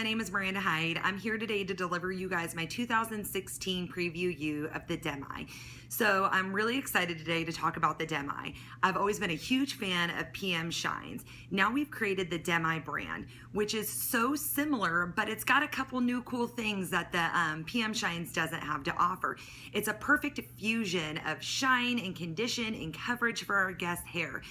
name is Miranda Hyde. I'm here today to deliver you guys my 2016 preview U of the Demi. So I'm really excited today to talk about the Demi. I've always been a huge fan of PM Shines. Now we've created the Demi brand, which is so similar, but it's got a couple new cool things that the PM Shines doesn't have to offer. It's a perfect fusion of shine and condition and coverage for our guest hair.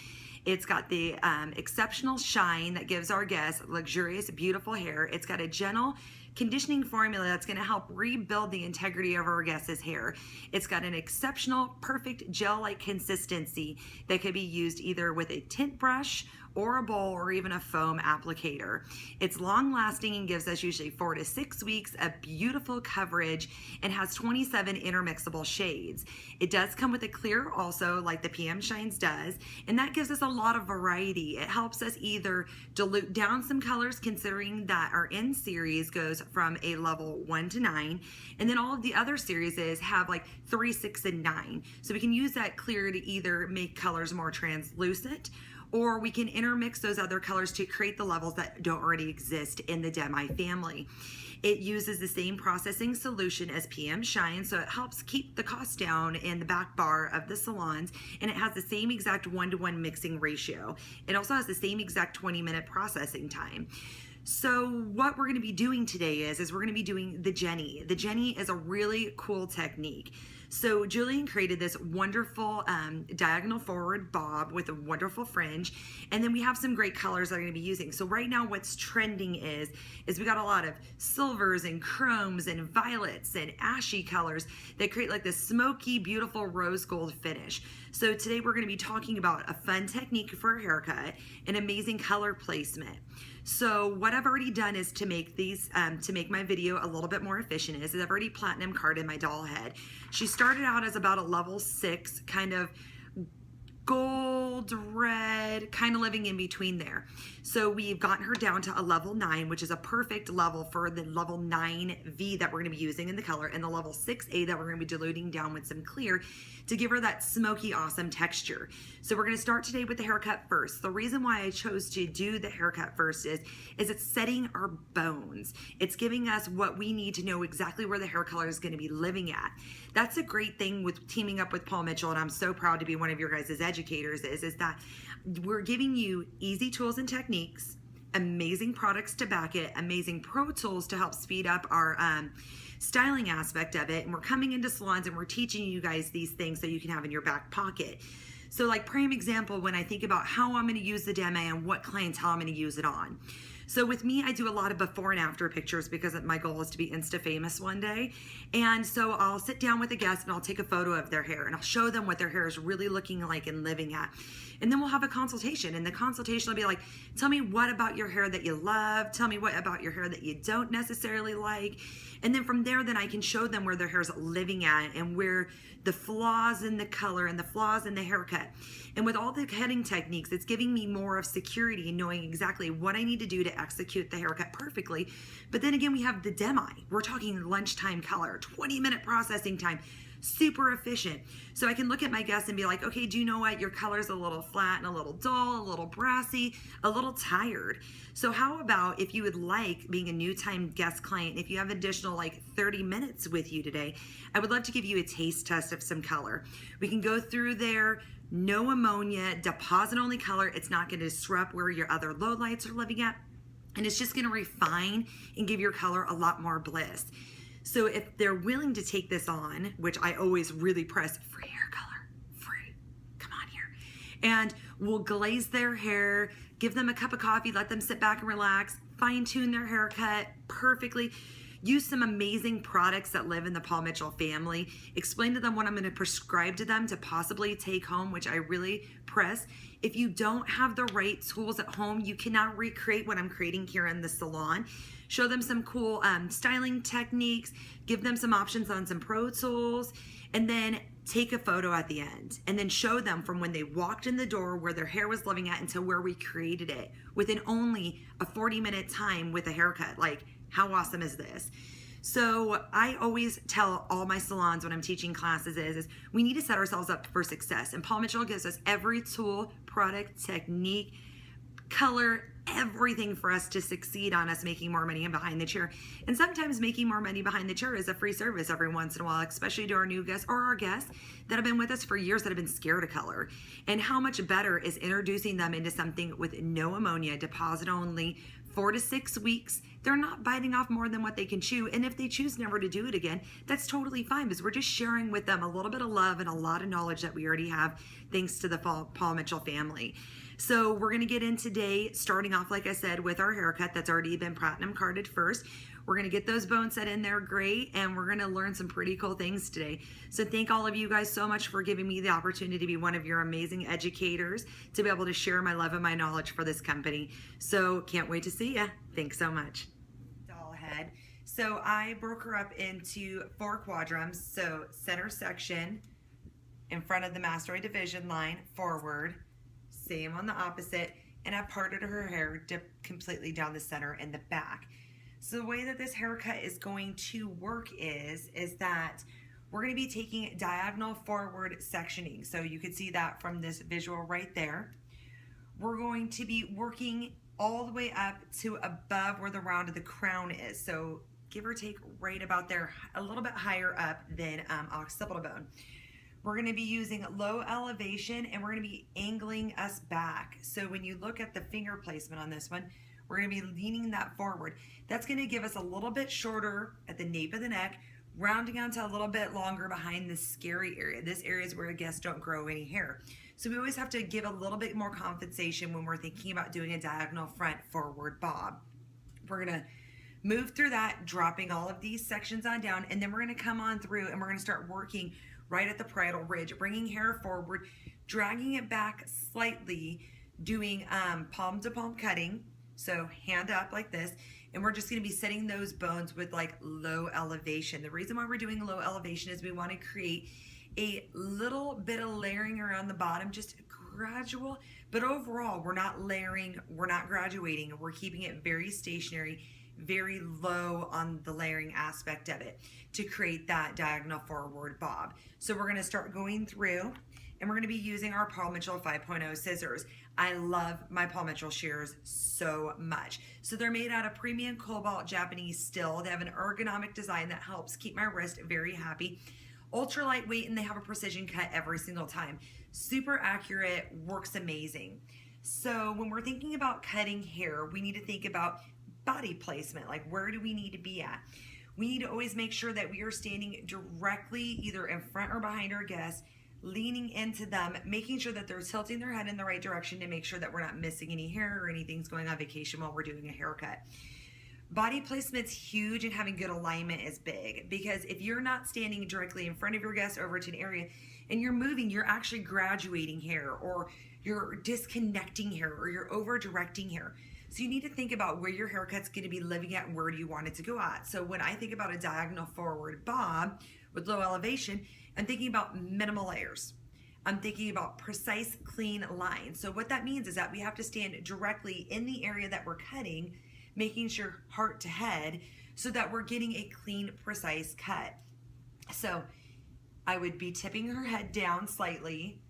It's got the exceptional shine that gives our guests luxurious, beautiful hair. It's got a gentle conditioning formula that's going to help rebuild the integrity of our guests' hair. It's got an exceptional, perfect gel-like consistency that could be used either with a tint brush or a bowl or even a foam applicator. It's long-lasting and gives us usually 4 to 6 weeks of beautiful coverage and has 27 intermixable shades. It does come with a clear also, like the PM Shines does, and that gives us a lot of variety. It helps us either dilute down some colors, considering that our N series goes from a level 1 to 9, and then all of the other series have like 3, 6, and 9. So we can use that clear to either make colors more translucent, or we can intermix those other colors to create the levels that don't already exist in the Demi family. It uses the same processing solution as PM Shine, so it helps keep the cost down in the back bar of the salons, and it has the same exact 1-to-1 mixing ratio. It also has the same exact 20-minute processing time. So what we're going to be doing today is we're going to be doing the Jenny. The Jenny is a really cool technique. So Julian created this wonderful diagonal forward bob with a wonderful fringe, and then we have some great colors that I'm going to be using. So right now what's trending is we got a lot of silvers and chromes and violets and ashy colors that create like this smoky, beautiful rose gold finish. So today we're going to be talking about a fun technique for a haircut and amazing color placement. So what I've already done is to make these, to make my video a little bit more efficient is I've already platinum carded my doll head. She started out as about a level 6, kind of gold, red, kind of living in between there. So we've gotten her down to a level 9, which is a perfect level for the level 9V that we're going to be using in the color, and the level 6A that we're going to be diluting down with some clear to give her that smoky, awesome texture. So we're going to start today with the haircut first. The reason why I chose to do the haircut first is it's setting our bones. It's giving us what we need to know exactly where the hair color is going to be living at. That's a great thing with teaming up with Paul Mitchell, and I'm so proud to be one of your guys' educators, is that we're giving you easy tools and techniques, amazing products to back it, amazing pro tools to help speed up our styling aspect of it, and we're coming into salons and we're teaching you guys these things so you can have in your back pocket. So like prime example, when I think about how I'm going to use the Demi and what clientele I'm going to use it on. So with me, I do a lot of before and after pictures because my goal is to be Insta famous one day. And so I'll sit down with a guest and I'll take a photo of their hair and I'll show them what their hair is really looking like and living at. And then we'll have a consultation, and the consultation will be like, tell me what about your hair that you love, tell me what about your hair that you don't necessarily like. And then from there, then I can show them where their hair is living at and where the flaws in the color and the flaws in the haircut. And with all the heading techniques, it's giving me more of security in knowing exactly what I need to do to execute the haircut perfectly. But then again, we have the Demi. We're talking lunchtime color, 20-minute processing time, super efficient. So I can look at my guests and be like, okay, do you know what? Your color's a little flat and a little dull, a little brassy, a little tired. So how about if you would like, being a new time guest client, if you have additional like 30 minutes with you today, I would love to give you a taste test of some color. We can go through there. No ammonia, deposit only color. It's not going to disrupt where your other lowlights are living at. And it's just going to refine and give your color a lot more bliss. So if they're willing to take this on, which I always really press, free hair color, free, come on here. And we'll glaze their hair, give them a cup of coffee, let them sit back and relax, fine tune their haircut perfectly. Use some amazing products that live in the Paul Mitchell family. Explain to them what I'm going to prescribe to them to possibly take home, which I really press. If you don't have the right tools at home, you cannot recreate what I'm creating here in the salon. Show them some cool styling techniques, give them some options on some pro tools, and then take a photo at the end. And then show them from when they walked in the door where their hair was living at until where we created it within only a 40-minute time with a haircut. Like, how awesome is this? So I always tell all my salons when I'm teaching classes is we need to set ourselves up for success. And Paul Mitchell gives us every tool, product, technique, color, everything for us to succeed on us making more money behind the chair. And sometimes making more money behind the chair is a free service every once in a while, especially to our new guests or our guests that have been with us for years that have been scared of color. And how much better is introducing them into something with no ammonia, deposit only, 4 to 6 weeks. They're not biting off more than what they can chew. And if they choose never to do it again, that's totally fine, because we're just sharing with them a little bit of love and a lot of knowledge that we already have thanks to the Paul Mitchell family. So we're going to get in today, starting off, like I said, with our haircut that's already been platinum carded first. We're going to get those bones set in there great, and we're going to learn some pretty cool things today. So thank all of you guys so much for giving me the opportunity to be one of your amazing educators, to be able to share my love and my knowledge for this company. So can't wait to see ya. Thanks so much. Doll head. So I broke her up into 4 quadrants. So center section, in front of the mastoid division line, forward. Same on the opposite. And I parted her hair completely down the center and the back. So the way that this haircut is going to work is that we're going to be taking diagonal forward sectioning. So you can see that from this visual right there. We're going to be working all the way up to above where the round of the crown is. So give or take right about there, a little bit higher up than occipital bone. We're going to be using low elevation, and we're going to be angling us back. So when you look at the finger placement on this one, we're going to be leaning that forward. That's going to give us a little bit shorter at the nape of the neck, rounding out to a little bit longer behind this scary area. This area is where guests don't grow any hair. So we always have to give a little bit more compensation when we're thinking about doing a diagonal front forward bob. We're going to move through that, dropping all of these sections on down, and then we're going to come on through and we're going to start working right at the parietal ridge, bringing hair forward, dragging it back slightly, doing palm to palm cutting. So hand up like this, and we're just going to be setting those bones with like low elevation. The reason why we're doing low elevation is we want to create a little bit of layering around the bottom, just gradual, but overall we're not layering, we're not graduating, we're keeping it very stationary, very low on the layering aspect of it to create that diagonal forward bob. So we're going to start going through, and we're going to be using our Paul Mitchell 5.0 scissors. I love my Paul Mitchell shears so much. So they're made out of premium cobalt Japanese steel. They have an ergonomic design that helps keep my wrist very happy. Ultra lightweight, and they have a precision cut every single time. Super accurate, works amazing. So when we're thinking about cutting hair, we need to think about body placement. Like, where do we need to be at? We need to always make sure that we are standing directly either in front or behind our guests, leaning into them, making sure that they're tilting their head in the right direction to make sure that we're not missing any hair or anything's going on vacation while we're doing a haircut. Body placement's huge, and having good alignment is big, because if you're not standing directly in front of your guest over to an area and you're moving, you're actually graduating hair, or you're disconnecting hair, or you're over directing hair. So you need to think about where your haircut's going to be living at and where do you want it to go at. So when I think about a diagonal forward bob with low elevation, I'm thinking about minimal layers. I'm thinking about precise, clean lines. So what that means is that we have to stand directly in the area that we're cutting, making sure heart to head, so that we're getting a clean, precise cut. So I would be tipping her head down slightly,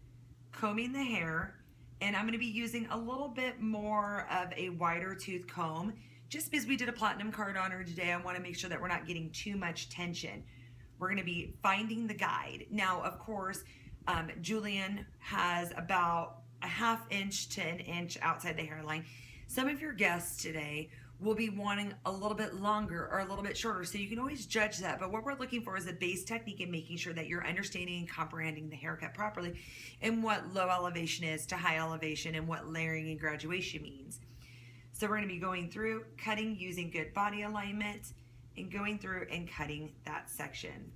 combing the hair, and I'm going to be using a little bit more of a wider tooth comb. Just because we did a platinum card on her today, I want to make sure that we're not getting too much tension. We're going to be finding the guide. Now, of course, Julian has about a 1/2 inch to an inch outside the hairline. Some of your guests today will be wanting a little bit longer or a little bit shorter, so you can always judge that. But what we're looking for is a base technique and making sure that you're understanding and comprehending the haircut properly, and what low elevation is to high elevation, and what layering and graduation means. So we're going to be going through, cutting using good body alignment, and going through and cutting that section.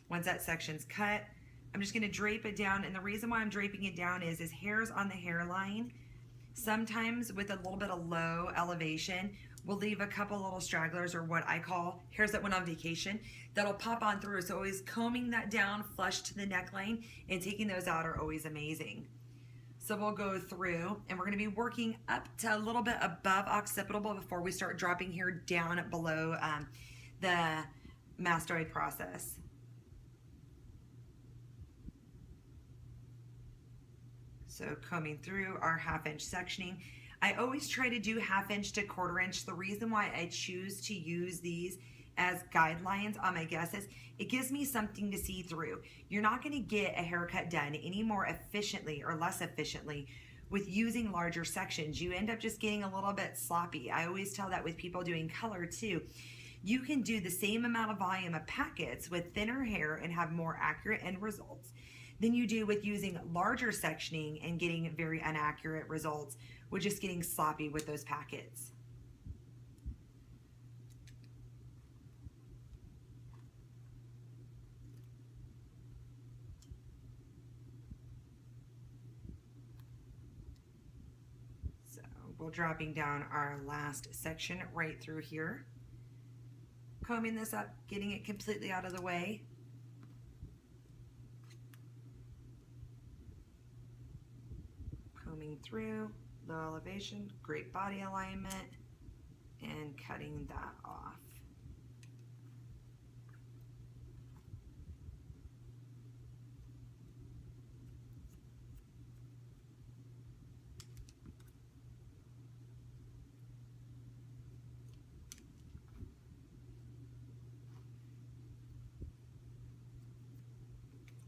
Once that section's cut, I'm just going to drape it down, and the reason why I'm draping it down is hairs on the hairline, sometimes with a little bit of low elevation, will leave a couple little stragglers, or what I call hairs that went on vacation, that'll pop on through. So always combing that down flush to the neckline and taking those out are always amazing. So we'll go through, and we're going to be working up to a little bit above occipital before we start dropping hair down below the mastoid process. So combing through our 1/2 inch sectioning. I always try to do 1/2 inch to 1/4 inch. The reason why I choose to use these as guidelines on my guests is it gives me something to see through. You're not going to get a haircut done any more efficiently or less efficiently with using larger sections. You end up just getting a little bit sloppy. I always tell that with people doing color too. You can do the same amount of volume of packets with thinner hair and have more accurate end results than you do with using larger sectioning and getting very inaccurate results with just getting sloppy with those packets. So we're dropping down our last section right through here. Combing this up, getting it completely out of the way. Combing through, low elevation, great body alignment, and cutting that off.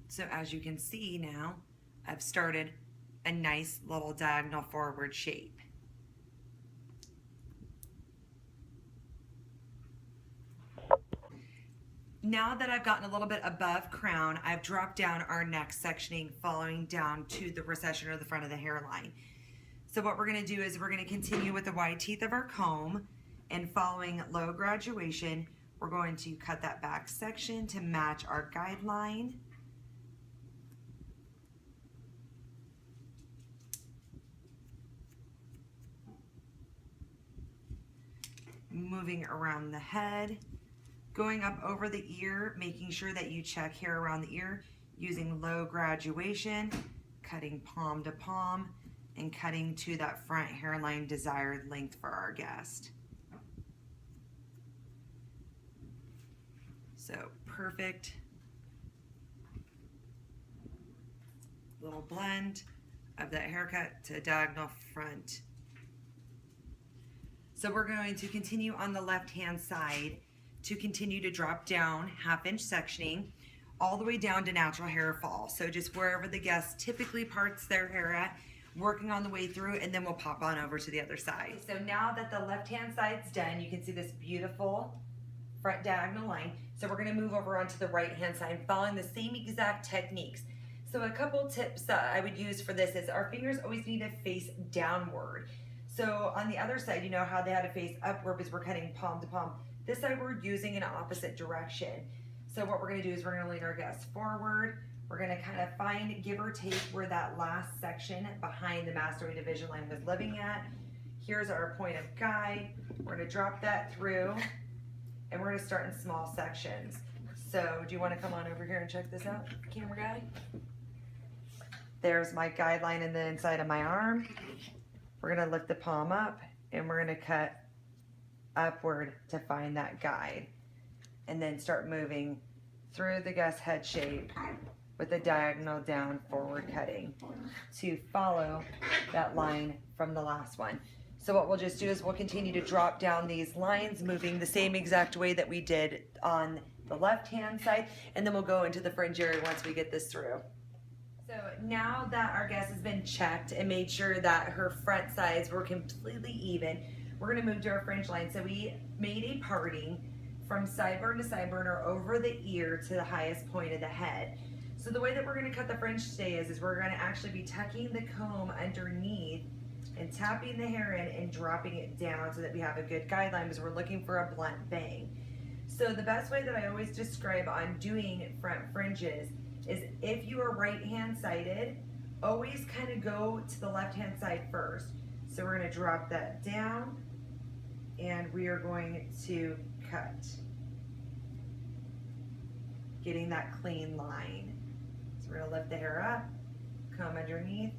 So as you can see now, I've started a nice little diagonal forward shape. Now that I've gotten a little bit above crown, I've dropped down our next sectioning following down to the recession or the front of the hairline. So what we're going to do is we're going to continue with the wide teeth of our comb, and following low graduation, we're going to cut that back section to match our guideline. Moving around the head, going up over the ear, making sure that you check hair around the ear, using low graduation, cutting palm to palm, and cutting to that front hairline desired length for our guest. So perfect little blend of that haircut to diagonal front. So we're going to continue on the left-hand side to continue to drop down 1/2 inch sectioning all the way down to natural hair fall. So just wherever the guest typically parts their hair at, working on the way through, and then we'll pop on over to the other side. So now that the left-hand side's done, you can see this beautiful front diagonal line. So we're gonna move over onto the right-hand side, following the same exact techniques. So a couple tips that I would use for this is our fingers always need to face downward. So on the other side, you know how they had to face upward because we're cutting palm to palm. This side we're using in an opposite direction. So what we're gonna do is we're gonna lean our guest forward. We're gonna kind of find, give or take, where that last section behind the mastoid division line was living at. Here's our point of guide. We're gonna drop that through, and we're gonna start in small sections. So do you wanna come on over here and check this out, camera guy? There's my guideline in the inside of my arm. We're gonna lift the palm up, and we're gonna cut upward to find that guide, and then start moving through the guest head shape with a diagonal down forward cutting to follow that line from the last one. So what we'll just do is we'll continue to drop down these lines, moving the same exact way that we did on the left-hand side, and then we'll go into the fringe area once we get this through. So now that our guest has been checked and made sure that her front sides were completely even, we're gonna move to our fringe line. So we made a parting from sideburn to sideburn or over the ear to the highest point of the head. So the way that we're gonna cut the fringe today is we're gonna actually be tucking the comb underneath and tapping the hair in and dropping it down so that we have a good guideline because we're looking for a blunt bang. So the best way that I always describe on doing front fringes is if you are right-hand sided, always kind of go to the left-hand side first. So we're gonna drop that down, and we are going to cut, getting that clean line. So we're gonna lift the hair up, comb underneath,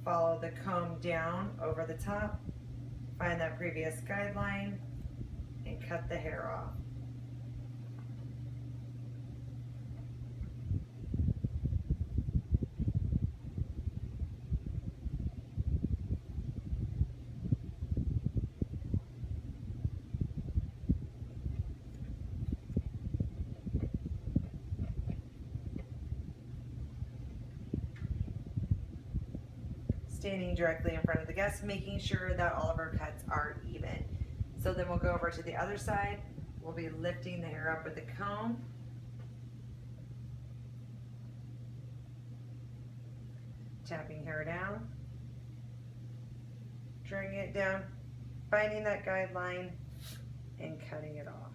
follow the comb down over the top, find that previous guideline, and cut the hair off. standing directly in front of the guest, making sure that all of our cuts are even. So then we'll go over to the other side. We'll be lifting the hair up with the comb. Tapping hair down. Dragging it down, finding that guideline, and cutting it off.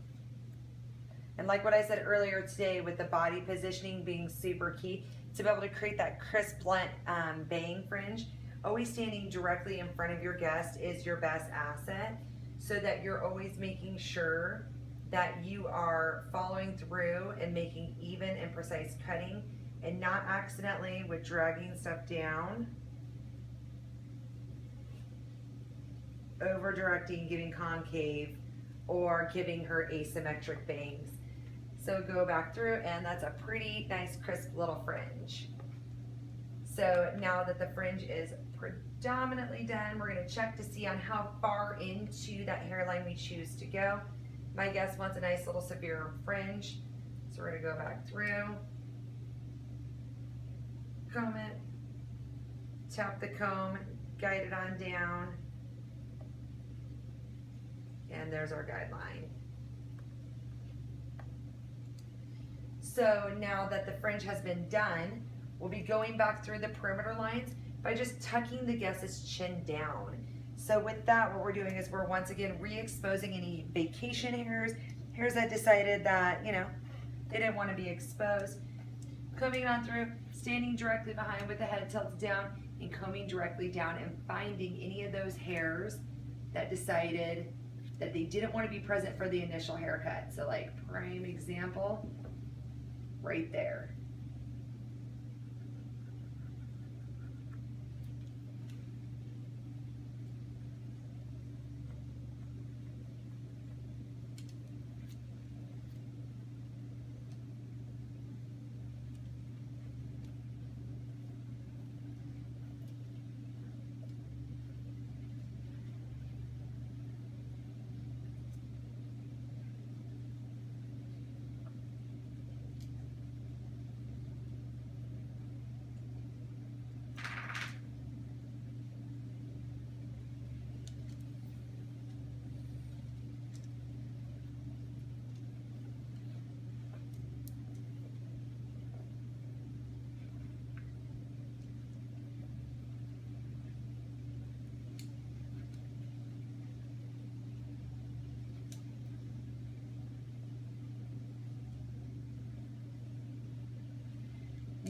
And like what I said earlier today, with the body positioning being super key, to be able to create that crisp, blunt bang fringe, always standing directly in front of your guest is your best asset, so that you're always making sure that you are following through and making even and precise cutting, and not accidentally with dragging stuff down, over directing, giving concave, or giving her asymmetric bangs. So go back through, and that's a pretty nice crisp little fringe. So now that the fringe is predominantly done, we're going to check to see on how far into that hairline we choose to go. My guest wants a nice little severe fringe, so we're going to go back through, comb it, tap the comb, guide it on down, and there's our guideline. So now that the fringe has been done, we'll be going back through the perimeter lines by just tucking the guest's chin down. So with that, what we're doing is we're once again re-exposing any vacation hairs that decided that, you know, they didn't want to be exposed. Combing on through, standing directly behind with the head tilted down, and combing directly down and finding any of those hairs that decided that they didn't want to be present for the initial haircut. So like prime example, right there.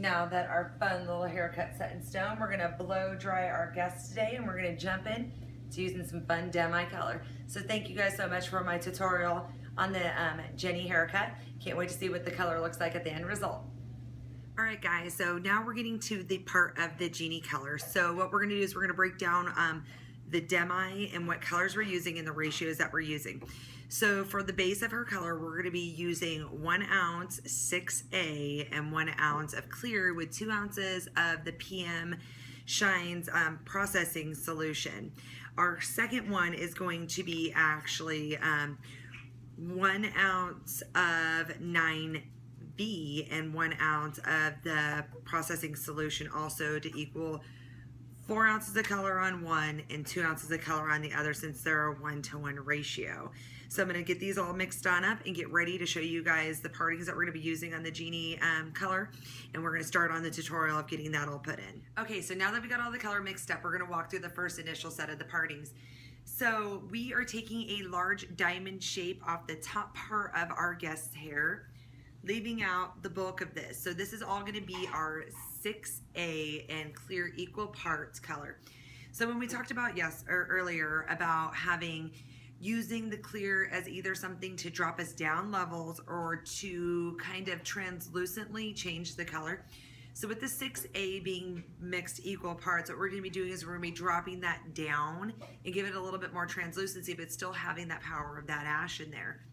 Now that our fun little haircut set in stone, we're gonna blow dry our guests today, and we're gonna jump in to using some fun Demi Color. So thank you guys so much for my tutorial on the Jenny haircut. Can't wait to see what the color looks like at the end result. All right guys, so now we're getting to the part of the Genie color. So what we're gonna do is we're gonna break down the Demi and what colors we're using and the ratios that we're using. So for the base of her color, we're gonna be using 1 ounce 6A and 1 ounce of clear with 2 ounces of the PM Shine's processing solution. Our second one is going to be actually 1 ounce of 9B and 1 ounce of the processing solution, also to equal 4 ounces of color on one and 2 ounces of color on the other, since they're a 1-to-1 ratio. So I'm going to get these all mixed on up and get ready to show you guys the partings that we're going to be using on the Genie color, and we're going to start on the tutorial of getting that all put in. Okay, so now that we got all the color mixed up, we're going to walk through the first initial set of the partings. So we are taking a large diamond shape off the top part of our guest's hair, leaving out the bulk of this. So this is all going to be our 6A and clear equal parts color. So when we talked about earlier about using the clear as either something to drop us down levels or to kind of translucently change the color. So with the 6A being mixed equal parts, what we're going to be doing is we're going to be dropping that down and give it a little bit more translucency, but still having that power of that ash in there.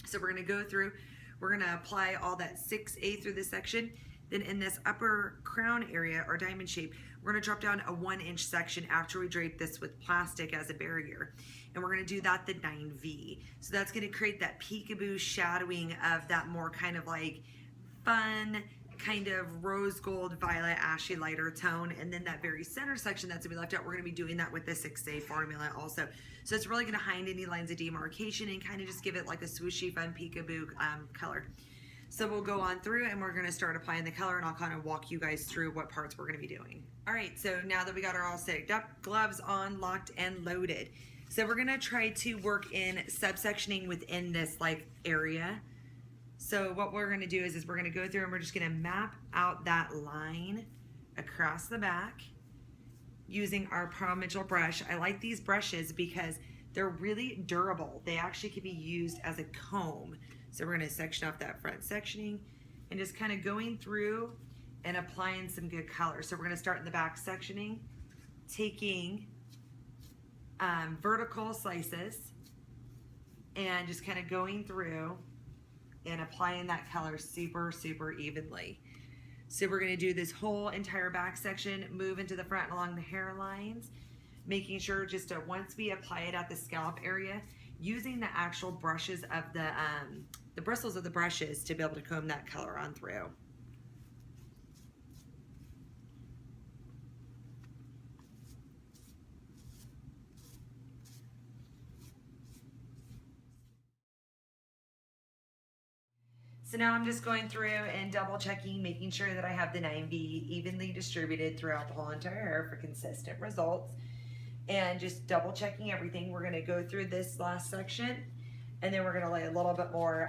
So we're going to go through, we're going to apply all that 6A through this section. Then in this upper crown area or diamond shape, we're going to drop down a 1-inch section after we drape this with plastic as a barrier. And we're going to do that the 9V. So that's going to create that peekaboo shadowing of that more kind of like fun, kind of rose gold, violet, ashy lighter tone. And then that very center section that's gonna be left out, we're gonna be doing that with the 6A formula also. So it's really gonna hide any lines of demarcation and kind of just give it like a swooshy, fun peekaboo color. So we'll go on through and we're gonna start applying the color, and I'll kind of walk you guys through what parts we're gonna be doing. All right, so now that we got our all set up, gloves on, locked and loaded. So we're gonna try to work in subsectioning within this like area. So what we're gonna do is we're gonna go through and we're just gonna map out that line across the back using our Pearl Mitchell brush. I like these brushes because they're really durable. They actually can be used as a comb. So we're gonna section off that front sectioning and just kind of going through and applying some good color. So we're gonna start in the back sectioning, taking vertical slices and just kind of going through and applying that color super, super evenly. So we're gonna do this whole entire back section, move into the front along the hairlines, making sure just to, once we apply it at the scalp area, using the actual brushes of the bristles of the brushes to be able to comb that color on through. So now I'm just going through and double checking, making sure that I have the 9B evenly distributed throughout the whole entire hair for consistent results. And just double checking everything. We're gonna go through this last section and then we're gonna lay a little bit more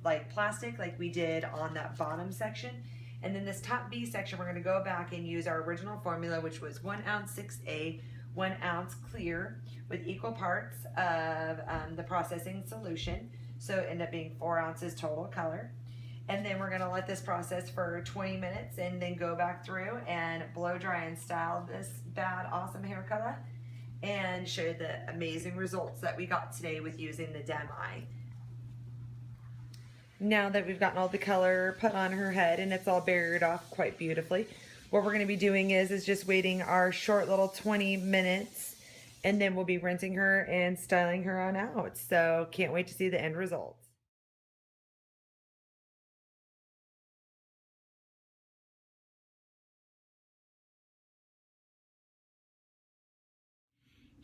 like plastic like we did on that bottom section. And then this top B section, we're gonna go back and use our original formula, which was 1 ounce 6A, 1 ounce clear with equal parts of the processing solution. So it ended up being 4 ounces total color. And then we're gonna let this process for 20 minutes and then go back through and blow dry and style this bad, awesome hair color and show you the amazing results that we got today with using the Demi. Now that we've gotten all the color put on her head and it's all barriered off quite beautifully, what we're gonna be doing is just waiting our short little 20 minutes and then we'll be rinsing her and styling her on out. So can't wait to see the end results.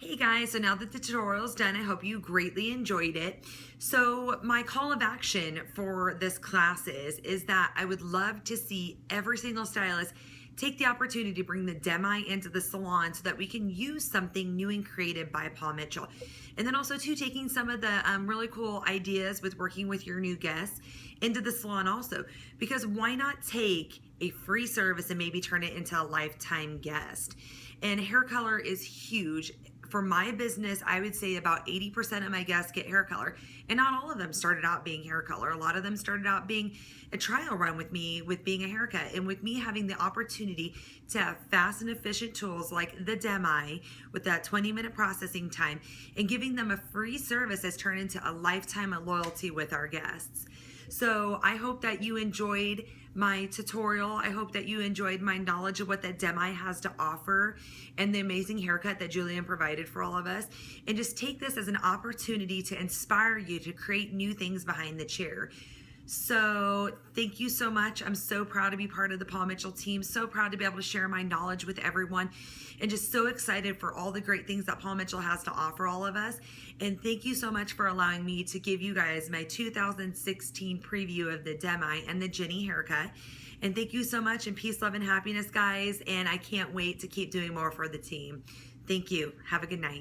Hey guys, so now that the tutorial is done, I hope you greatly enjoyed it. So my call of action for this class is that I would love to see every single stylist take the opportunity to bring the Demi into the salon so that we can use something new and creative by Paul Mitchell. And then also too, taking some of the really cool ideas with working with your new guests into the salon also, because why not take a free service and maybe turn it into a lifetime guest? And hair color is huge. For my business, I would say about 80% of my guests get hair color. And not all of them started out being hair color. A lot of them started out being a trial run with me with being a haircut. And with me having the opportunity to have fast and efficient tools like the Demi with that 20-minute processing time and giving them a free service has turned into a lifetime of loyalty with our guests. So I hope that you enjoyed my tutorial. I hope that you enjoyed my knowledge of what that Demi has to offer and the amazing haircut that Julian provided for all of us. And just take this as an opportunity to inspire you to create new things behind the chair. So thank you so much. I'm so proud to be part of the Paul Mitchell team. So proud to be able to share my knowledge with everyone and just so excited for all the great things that Paul Mitchell has to offer all of us. And thank you so much for allowing me to give you guys my 2016 preview of the Demi and the Jenny haircut. And thank you so much, and peace, love, and happiness, guys. And I can't wait to keep doing more for the team. Thank you. Have a good night.